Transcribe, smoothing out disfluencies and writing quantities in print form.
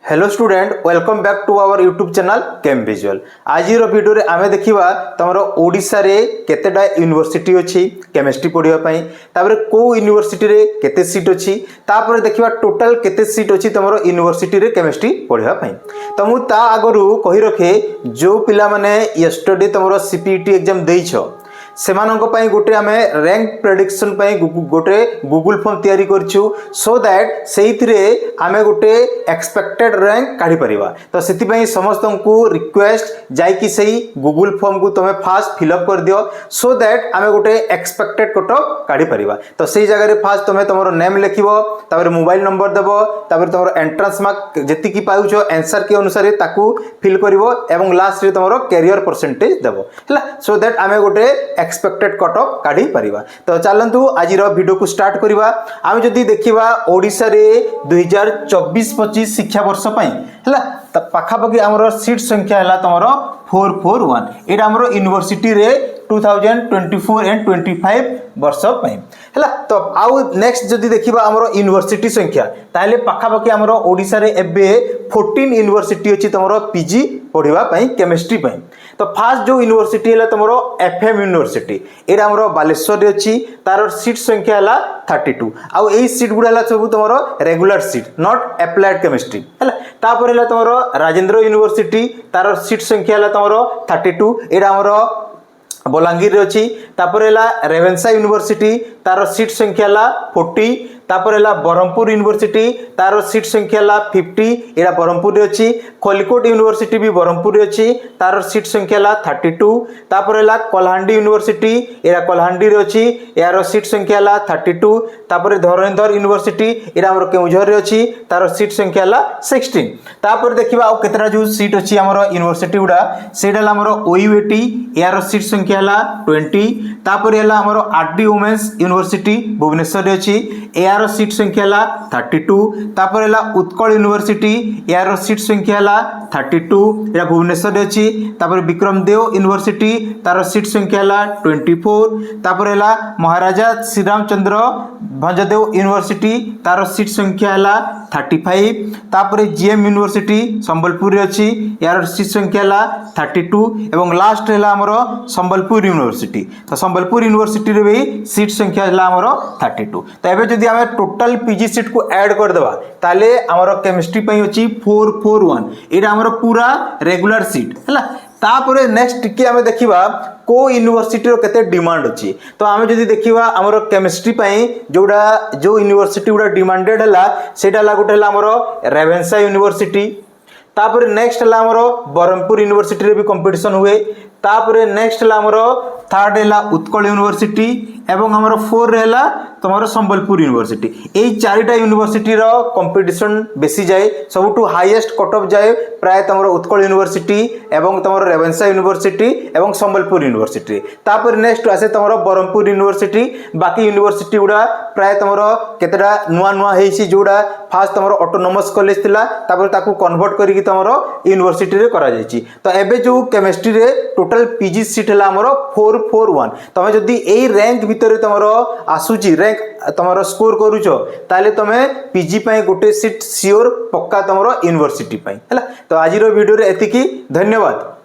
Hello student, welcome back to our YouTube channel chem visual. आज video रे आमे देखिबा तमरो ओडिसा रे केतेटा यूनिवर्सिटी अछि केमिस्ट्री पढिबा पई, तापर को यूनिवर्सिटी रे केते सीट अछि, तापर देखिबा टोटल केते सीट अछि तमरो यूनिवर्सिटी रे केमिस्ट्री पढिबा पई। त मु ता आगरु कहि रखे जो पिला माने यस्टरडे तमरो सीपीटी एग्जाम देइछो सेमानंक पई गोटे आमे रैंक प्रेडिक्शन पई गोटे गूगल फॉर्म तयारी करछु, सो दैट सेइथरे आमे गोटे एक्सपेक्टेड रैंक काढी परिबा। तो सेति पई समस्तंकु रिक्वेस्ट जाई कि सही गूगल फॉर्म को तमे फास्ट फिल अप कर दियो, सो दैट आमे गोटे एक्सपेक्टेड कट ऑफ काढी परिबा। तो सेई जगह रे फास्ट तमे तमरो नेम लेखिबो, तापर मोबाइल नंबर देबो, तापर तमरो एंट्रेंस मार्क जेति कि पाउछो आंसर के अनुसार ताकू फिल करिवो एवं लास्ट रे तमरो कैरियर परसेंटेज देबो हला, सो दैट आमे गोटे एक्सपेक्टेड कट ऑफ काढी परिबा। तो चलंतु आज रो वीडियो को स्टार्ट करिबा। आमे जदी देखिबा ओडिसा रे 2024-25 शिक्षा वर्ष पई हला त पाखापाखि हमरो सीट संख्या हला तमरो 441। एटा हमरो यूनिवर्सिटी रे 2024 एंड 25 वर्ष पई हला। तो आउ नेक्स्ट जदी देखिबा हमरो यूनिवर्सिटी संख्या ताले पाखापाखि हमरो ओडिसा रे एबे 14 यूनिवर्सिटी अछि तमरो पीजी पढिबा पई केमिस्ट्री पई। तो फास्ट जो यूनिवर्सिटी हला तमरो एफएम यूनिवर्सिटी, एटा हमरो बालेश्वर रे अछि, तार सीट संख्या हला 32। आउ एई सीट गुडा हला सब तमरो regular seat, not applied chemistry हला। तापर हला तमरो राजेंद्र यूनिवर्सिटी, तार सीट संख्या हला तमरो 32, एटा हमरो बलांगीर रे अछि। तापर हला रेवेन्सा यूनिवर्सिटी, तार सीट संख्या हला 40। तापर हला बरहमपुर यूनिवर्सिटी, तार सीट संख्या हला 50, एटा बरहमपुर रे अछि। कोलिकोट यूनिवर्सिटी भी बरहमपुर रे अछि, तार सीट संख्या हला 32। तापर हला कोल्हांडी यूनिवर्सिटी, एटा कोल्हांडी रे अछि, यार सीट संख्या हला 32। तापर धरनीधर यूनिवर्सिटी, एटा हमर केउझर रे अछि, तार सीट संख्या हला 16। तापर देखिबा आ केतरा जो सीट अछि हमर यूनिवर्सिटी गुडा सेडा हमर ओयूएटी, यार सीट संख्या हला 20। तापर हला हमर आरडी वुमेन्स यूनिवर्सिटी भुवनेश्वर रे अछि, यार सीट संख्या हला 32। तापर हला उत्कल यूनिवर्सिटी, यार सीट संख्या हला 32, एटा भुवनेश्वर रे अछि। तापर विक्रमदेव यूनिवर्सिटी, तार सीट संख्या हला 24। तापर हला महाराजा श्रीरामचंद्र भंजदेव यूनिवर्सिटी, तार सीट संख्या हला 35। तापर जीएम यूनिवर्सिटी संबलपुर रे अछि, यार सीट संख्या हला 32 एवं लास्ट हला हमरो संबलपुर यूनिवर्सिटी। तो संबलपुर यूनिवर्सिटी रे भी सीट संख्या हला हमरो 32। तो एबे जदी हमें टोटल पीजी सीट को ऐड कर देबा ताले हमरो केमिस्ट्री पई अछि 441, एटा हमरो पूरा रेगुलर सीट हला। तापर नेक्स्ट टिके हमें देखिबा को यूनिवर्सिटी रो केते डिमांड अछि। तो हमें जदी देखिबा हमरो केमिस्ट्री पई जोडा जो यूनिवर्सिटी गुडा डिमांडेड हला सेटा ला गोटे हला हमरो रेवेन्सा यूनिवर्सिटी। तापर नेक्स्ट हला हमरो बरहमपुर यूनिवर्सिटी रे भी कंपटीशन हुए। तापर नेक्स्ट हला हमरो थर्ड हला उत्कल यूनिवर्सिटी एवं हमरो 4 रे हला तमरो संबलपुर यूनिवर्सिटी। एई चारिटा यूनिवर्सिटी रो कंपटीशन बेसी जाए, सबटू हाईएस्ट कट ऑफ जाए प्राय तमरो उत्कल यूनिवर्सिटी एवं तमरो रेवेन्सा यूनिवर्सिटी एवं संबलपुर यूनिवर्सिटी। तापर नेक्स्ट आसे तमरो बरहमपुर यूनिवर्सिटी। बाकी यूनिवर्सिटी गुडा प्राय तमरो केतेटा नुआ नुआ हेछि, जोडा फास्ट तमरो ऑटोनोमस कॉलेज थिला, तापर ताकू कन्वर्ट करिकि तमरो यूनिवर्सिटी रे करा जायछि। तो एबे जो केमिस्ट्री रे टोटल पीजी सीट हला हमरो 441। तमे जदी एई रैंक भितरे तमरो आसुची रैंक तमरो स्कोर करूछो ताले तमे पीजी पई गोटे सीट सियोर पक्का तमरो यूनिवर्सिटी पई हला। तो आज रो वीडियो रे एतिकी, धन्यवाद।